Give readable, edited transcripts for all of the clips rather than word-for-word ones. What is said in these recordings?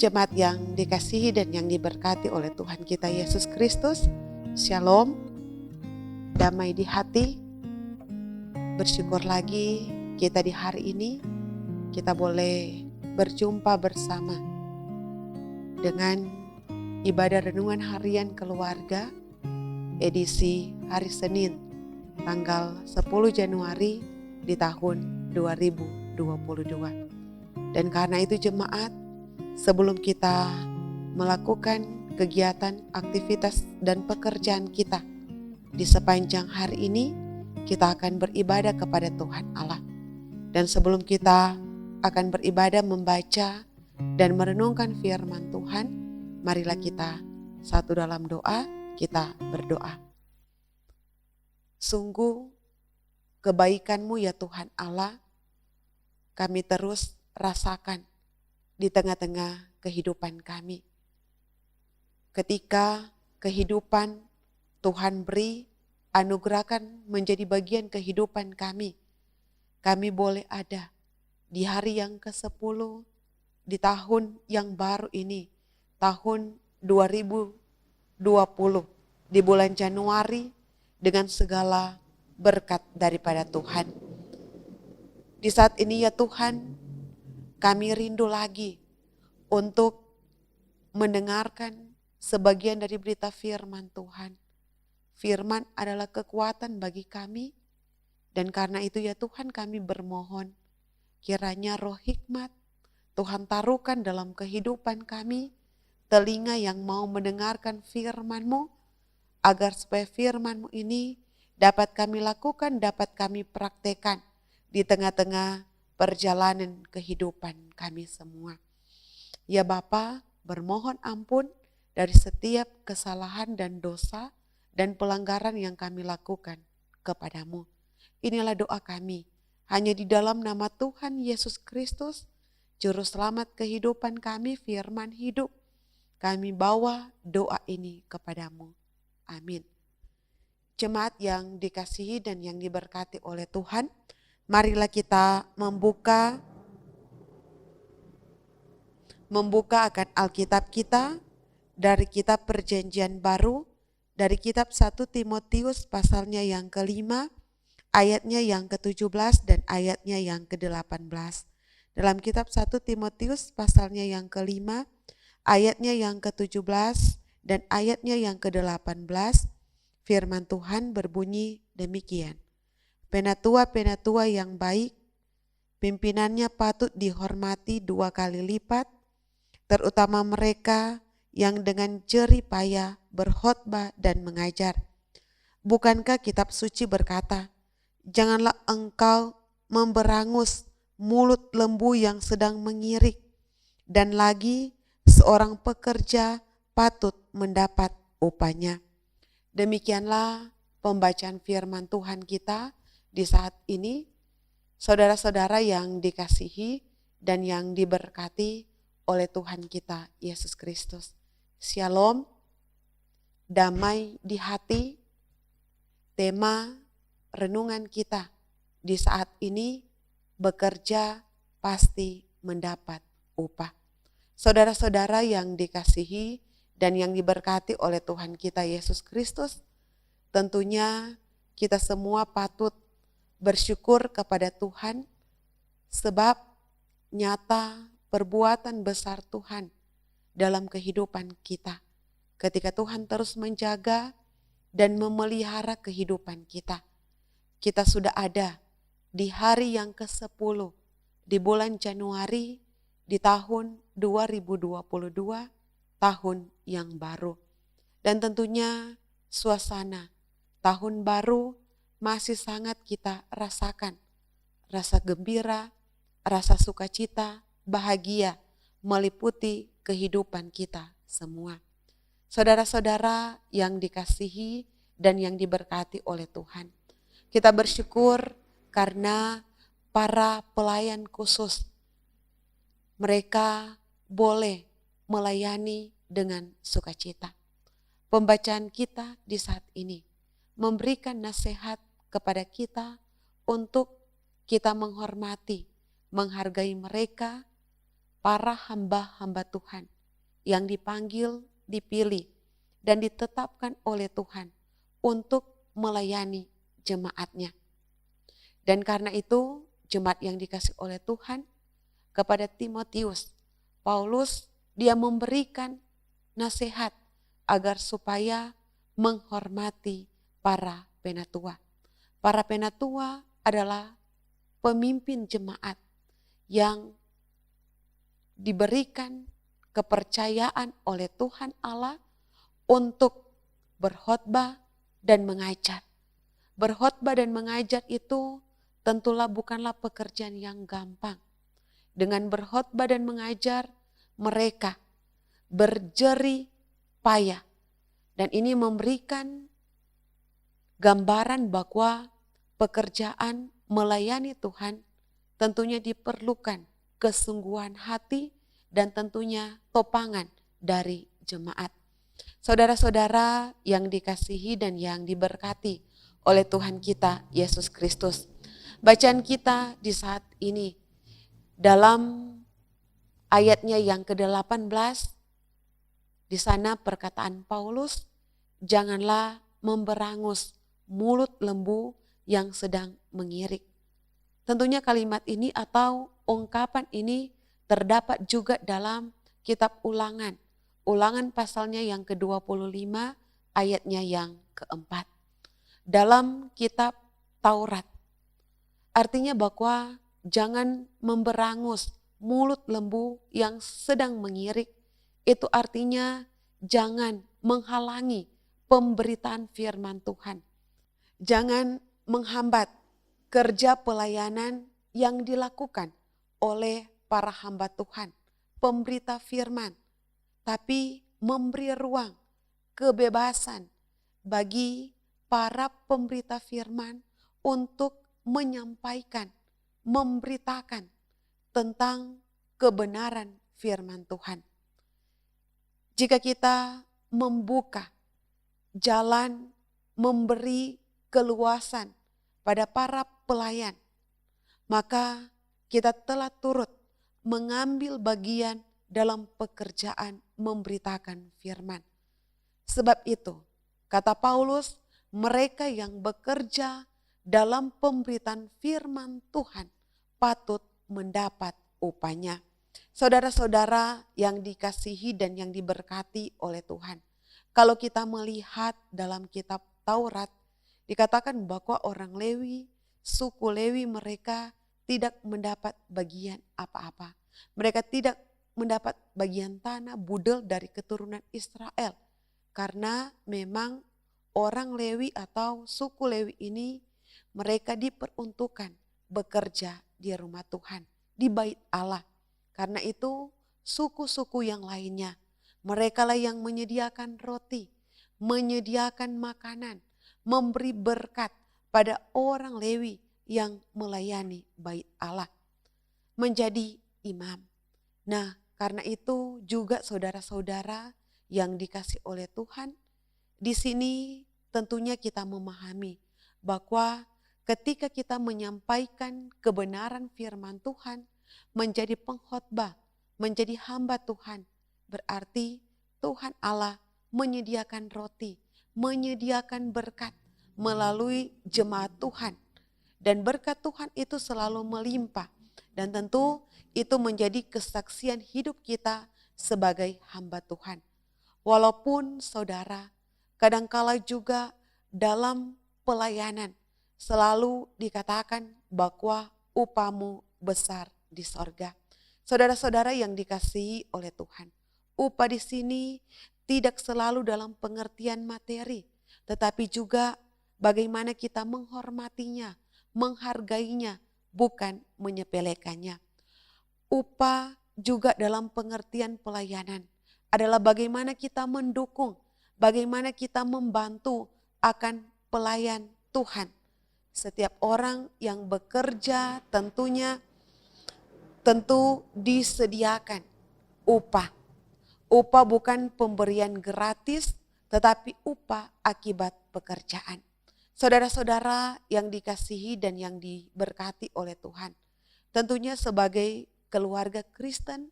Jemaat yang dikasihi dan yang diberkati oleh Tuhan kita Yesus Kristus, Shalom, damai di hati. Bersyukur lagi kita di hari ini kita boleh berjumpa bersama dengan ibadah renungan harian keluarga edisi hari Senin tanggal 10 Januari di tahun 2022. Dan karena itu jemaat, sebelum kita melakukan kegiatan, aktivitas, dan pekerjaan kita di sepanjang hari ini, kita akan beribadah kepada Tuhan Allah. Dan sebelum kita akan beribadah, membaca, dan merenungkan firman Tuhan, marilah kita satu dalam doa, kita berdoa. Sungguh kebaikan-Mu ya Tuhan Allah, kami terus rasakan di tengah-tengah kehidupan kami. Ketika kehidupan Tuhan beri, anugerahkan menjadi bagian kehidupan kami. Kami boleh ada di hari yang ke-10, di tahun yang baru ini, tahun 2020, di bulan Januari, dengan segala berkat daripada Tuhan. Di saat ini ya Tuhan, kami rindu lagi untuk mendengarkan sebagian dari berita firman Tuhan. Firman adalah kekuatan bagi kami, dan karena itu ya Tuhan kami bermohon, kiranya roh hikmat Tuhan taruhkan dalam kehidupan kami, telinga yang mau mendengarkan firman-Mu, agar supaya firman-Mu ini dapat kami lakukan, dapat kami praktekkan di tengah-tengah perjalanan kehidupan kami semua. Ya Bapa, bermohon ampun dari setiap kesalahan dan dosa dan pelanggaran yang kami lakukan kepadamu. Inilah doa kami, hanya di dalam nama Tuhan Yesus Kristus, Juru Selamat kehidupan kami, firman hidup. Kami bawa doa ini kepadamu. Amin. Jemaat yang dikasihi dan yang diberkati oleh Tuhan, marilah kita membuka akan Alkitab kita dari kitab Perjanjian Baru, dari kitab 1 Timotius pasalnya yang ke-5, ayatnya yang ke-17 dan ayatnya yang ke-18. Dalam kitab 1 Timotius pasalnya yang ke-5, ayatnya yang ke-17 dan ayatnya yang ke-18, firman Tuhan berbunyi demikian. Penatua-penatua yang baik, pimpinannya patut dihormati 2 kali lipat, terutama mereka yang dengan jerih payah berkhotbah dan mengajar. Bukankah kitab suci berkata, janganlah engkau memberangus mulut lembu yang sedang mengirik, dan lagi seorang pekerja patut mendapat upahnya. Demikianlah pembacaan firman Tuhan kita di saat ini. Saudara-saudara yang dikasihi dan yang diberkati oleh Tuhan kita Yesus Kristus. Shalom, damai di hati. Tema renungan kita di saat ini, bekerja pasti mendapat upah. Saudara-saudara yang dikasihi dan yang diberkati oleh Tuhan kita Yesus Kristus, tentunya kita semua patut bersyukur kepada Tuhan sebab nyata perbuatan besar Tuhan dalam kehidupan kita. Ketika Tuhan terus menjaga dan memelihara kehidupan kita. Kita sudah ada di hari yang ke-10 di bulan Januari di tahun 2022, tahun yang baru. Dan tentunya suasana tahun baru masih sangat kita rasakan. Rasa gembira, rasa sukacita, bahagia meliputi kehidupan kita semua. Saudara-saudara yang dikasihi dan yang diberkati oleh Tuhan, kita bersyukur karena para pelayan khusus, mereka boleh melayani dengan sukacita. Pembacaan kita di saat ini memberikan nasihat kepada kita untuk kita menghormati, menghargai mereka, para hamba-hamba Tuhan yang dipanggil, dipilih, dan ditetapkan oleh Tuhan untuk melayani jemaatnya. Dan karena itu jemaat yang dikasih oleh Tuhan kepada Timotius, Paulus dia memberikan nasihat agar supaya menghormati para penatua. Para penatua adalah pemimpin jemaat yang diberikan kepercayaan oleh Tuhan Allah untuk berkhotbah dan mengajar. Berkhotbah dan mengajar itu tentulah bukanlah pekerjaan yang gampang. Dengan berkhotbah dan mengajar, mereka berjerih payah. Dan ini memberikan gambaran bahwa pekerjaan melayani Tuhan tentunya diperlukan kesungguhan hati dan tentunya topangan dari jemaat. Saudara-saudara yang dikasihi dan yang diberkati oleh Tuhan kita Yesus Kristus. Bacaan kita di saat ini dalam ayatnya yang ke-18, di sana perkataan Paulus, janganlah memberangus mulut lembu yang sedang mengirik. Tentunya kalimat ini atau ungkapan ini terdapat juga dalam kitab Ulangan. Ulangan pasalnya yang ke-25 ayatnya yang ke-4. Dalam kitab Taurat. Artinya bahwa jangan memberangus mulut lembu yang sedang mengirik. Itu artinya jangan menghalangi pemberitaan firman Tuhan. Jangan menghambat kerja pelayanan yang dilakukan oleh para hamba Tuhan, pemberita firman, tapi memberi ruang kebebasan bagi para pemberita firman untuk menyampaikan, memberitakan tentang kebenaran firman Tuhan. Jika kita membuka jalan, memberi keluasan pada para pelayan, maka kita telah turut mengambil bagian dalam pekerjaan memberitakan firman. Sebab itu, kata Paulus, mereka yang bekerja dalam pemberitaan firman Tuhan patut mendapat upahnya. Saudara-saudara yang dikasihi dan yang diberkati oleh Tuhan. Kalau kita melihat dalam kitab Taurat, dikatakan bahwa orang Lewi, suku Lewi mereka tidak mendapat bagian apa-apa. Mereka tidak mendapat bagian tanah budel dari keturunan Israel. Karena memang orang Lewi atau suku Lewi ini mereka diperuntukkan bekerja di rumah Tuhan, di bait Allah. Karena itu suku-suku yang lainnya, mereka lah yang menyediakan roti, menyediakan makanan, memberi berkat pada orang Lewi yang melayani bait Allah, menjadi imam. Nah, karena itu juga saudara-saudara yang dikasih oleh Tuhan, di sini tentunya kita memahami bahwa ketika kita menyampaikan kebenaran firman Tuhan, menjadi pengkhotbah, menjadi hamba Tuhan, berarti Tuhan Allah menyediakan roti, menyediakan berkat melalui jemaat Tuhan. Dan berkat Tuhan itu selalu melimpah. Dan tentu itu menjadi kesaksian hidup kita sebagai hamba Tuhan. Walaupun saudara, kadangkala juga dalam pelayanan selalu dikatakan bahwa upahmu besar di sorga. Saudara-saudara yang dikasihi oleh Tuhan, upah di sini tidak selalu dalam pengertian materi, tetapi juga bagaimana kita menghormatinya, menghargainya, bukan menyepelekannya. Upah juga dalam pengertian pelayanan adalah bagaimana kita mendukung, bagaimana kita membantu akan pelayan Tuhan. Setiap orang yang bekerja tentu disediakan upah. Upah bukan pemberian gratis, tetapi upah akibat pekerjaan. Saudara-saudara yang dikasihi dan yang diberkati oleh Tuhan, tentunya sebagai keluarga Kristen,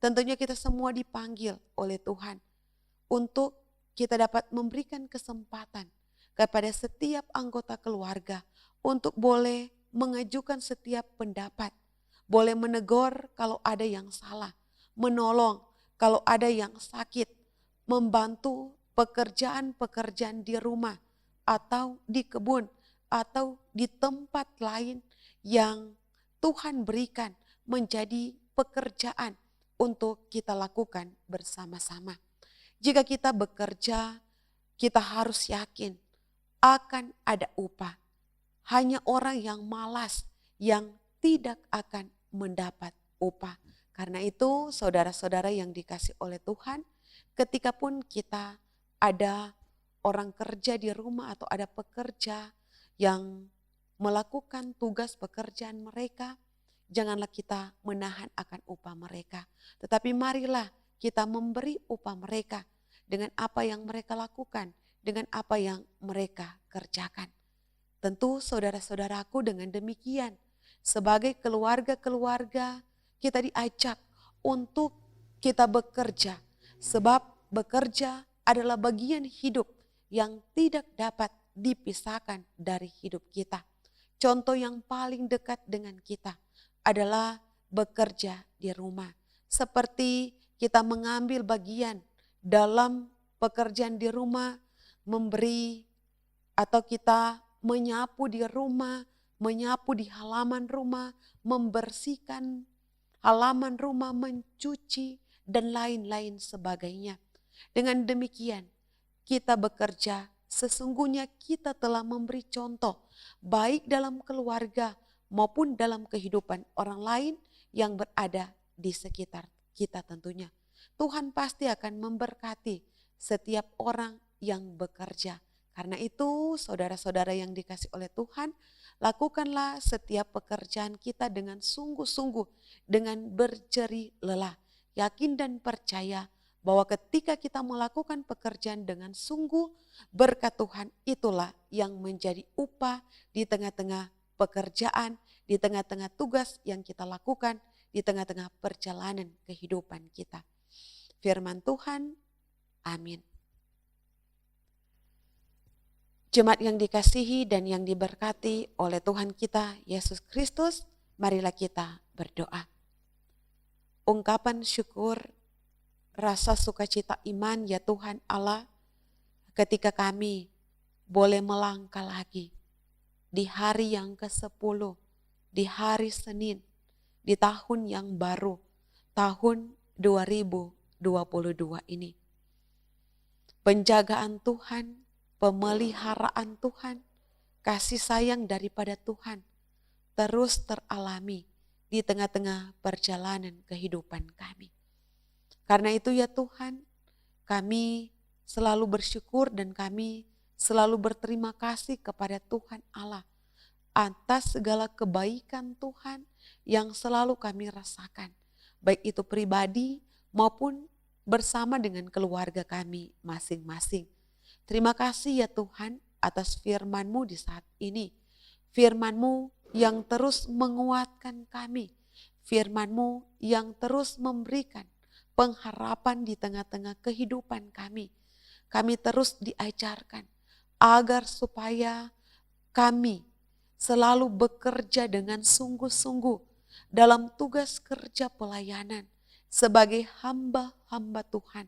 Tentunya kita semua dipanggil oleh Tuhan untuk kita dapat memberikan kesempatan kepada setiap anggota keluarga untuk boleh mengajukan setiap pendapat, boleh menegur kalau ada yang salah, menolong kalau ada yang sakit, membantu pekerjaan-pekerjaan di rumah atau di kebun atau di tempat lain yang Tuhan berikan menjadi pekerjaan untuk kita lakukan bersama-sama. Jika kita bekerja, kita harus yakin akan ada upah. Hanya orang yang malas yang tidak akan mendapat upah. Karena itu saudara-saudara yang dikasih oleh Tuhan, ketika pun kita ada orang kerja di rumah atau ada pekerja yang melakukan tugas pekerjaan mereka, janganlah kita menahan akan upah mereka. Tetapi marilah kita memberi upah mereka dengan apa yang mereka lakukan, dengan apa yang mereka kerjakan. Tentu saudara-saudaraku, dengan demikian sebagai keluarga-keluarga kita diajak untuk kita bekerja. Sebab bekerja adalah bagian hidup yang tidak dapat dipisahkan dari hidup kita. Contoh yang paling dekat dengan kita adalah bekerja di rumah. Seperti kita mengambil bagian dalam pekerjaan di rumah, memberi atau kita menyapu di rumah, menyapu di halaman rumah, membersihkan halaman rumah, mencuci dan lain-lain sebagainya. Dengan demikian kita bekerja, sesungguhnya kita telah memberi contoh baik dalam keluarga maupun dalam kehidupan orang lain yang berada di sekitar kita tentunya. Tuhan pasti akan memberkati setiap orang yang bekerja. Karena itu saudara-saudara yang dikasih oleh Tuhan, lakukanlah setiap pekerjaan kita dengan sungguh-sungguh, dengan berjerih lelah. Yakin dan percaya bahwa ketika kita melakukan pekerjaan dengan sungguh, berkat Tuhan itulah yang menjadi upah di tengah-tengah pekerjaan, di tengah-tengah tugas yang kita lakukan, di tengah-tengah perjalanan kehidupan kita. Firman Tuhan, amin. Jemaat yang dikasihi dan yang diberkati oleh Tuhan kita Yesus Kristus, marilah kita berdoa. Ungkapan syukur, rasa sukacita iman ya Tuhan Allah, ketika kami boleh melangkah lagi di hari yang ke-10, di hari Senin, di tahun yang baru, tahun 2022 ini. Penjagaan Tuhan, pemeliharaan Tuhan, kasih sayang daripada Tuhan terus teralami di tengah-tengah perjalanan kehidupan kami. Karena itu ya Tuhan, kami selalu bersyukur dan kami selalu berterima kasih kepada Tuhan Allah atas segala kebaikan Tuhan yang selalu kami rasakan, baik itu pribadi maupun bersama dengan keluarga kami masing-masing. Terima kasih ya Tuhan atas firman-Mu di saat ini. Firman-Mu yang terus menguatkan kami. Firman-Mu yang terus memberikan pengharapan di tengah-tengah kehidupan kami. Kami terus diajarkan agar supaya kami selalu bekerja dengan sungguh-sungguh dalam tugas kerja pelayanan sebagai hamba-hamba Tuhan,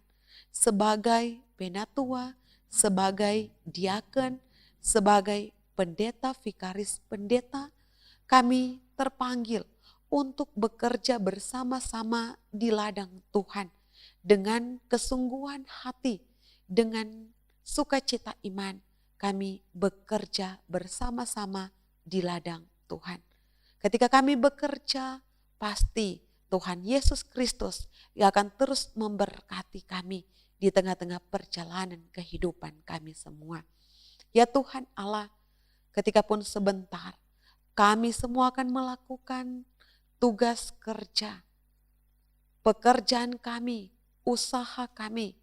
sebagai penatua, sebagai diaken, sebagai pendeta, vikaris pendeta, kami terpanggil untuk bekerja bersama-sama di ladang Tuhan dengan kesungguhan hati, dengan sukacita iman. Kami bekerja bersama-sama di ladang Tuhan. Ketika kami bekerja, pasti Tuhan Yesus Kristus yang akan terus memberkati kami di tengah-tengah perjalanan kehidupan kami semua. Ya Tuhan Allah, ketika pun sebentar kami semua akan melakukan tugas kerja, pekerjaan kami, usaha kami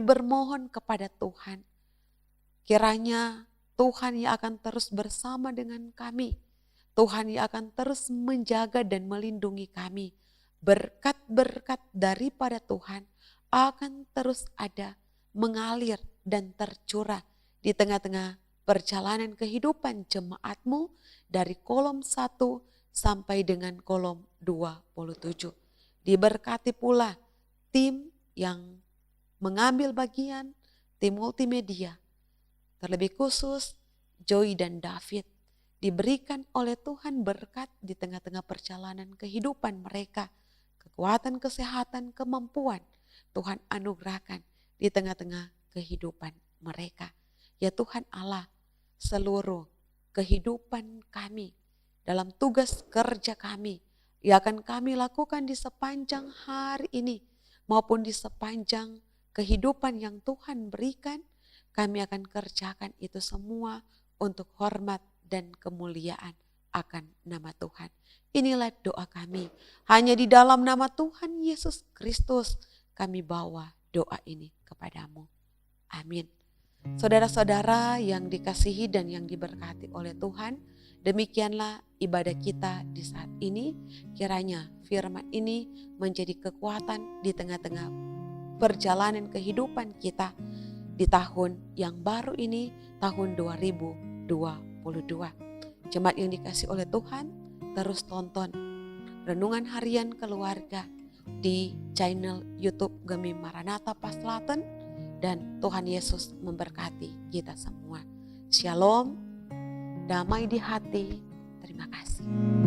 bermohon kepada Tuhan. Kiranya Tuhan yang akan terus bersama dengan kami, Tuhan yang akan terus menjaga dan melindungi kami, berkat-berkat daripada Tuhan akan terus ada, mengalir dan tercurah di tengah-tengah perjalanan kehidupan jemaatmu dari kolom 1 sampai dengan kolom 27. Diberkati pula tim yang mengambil bagian, tim multimedia, terlebih khusus Joy dan David, diberikan oleh Tuhan berkat di tengah-tengah perjalanan kehidupan mereka. Kekuatan, kesehatan, kemampuan Tuhan anugerahkan di tengah-tengah kehidupan mereka. Ya Tuhan Allah, seluruh kehidupan kami, dalam tugas kerja kami, yang akan kami lakukan di sepanjang hari ini, maupun di sepanjang kehidupan yang Tuhan berikan, kami akan kerjakan itu semua untuk hormat dan kemuliaan akan nama Tuhan. Inilah doa kami. Hanya di dalam nama Tuhan Yesus Kristus kami bawa doa ini kepadamu. Amin. Saudara-saudara yang dikasihi dan yang diberkati oleh Tuhan, demikianlah ibadah kita di saat ini. Kiranya firman ini menjadi kekuatan di tengah-tengah perjalanan kehidupan kita di tahun yang baru ini, tahun 2022. Jemaat yang dikasihi oleh Tuhan, terus tonton Renungan Harian Keluarga di channel YouTube Gemi Maranatha Paslaten, dan Tuhan Yesus memberkati kita semua. Shalom, damai di hati, terima kasih.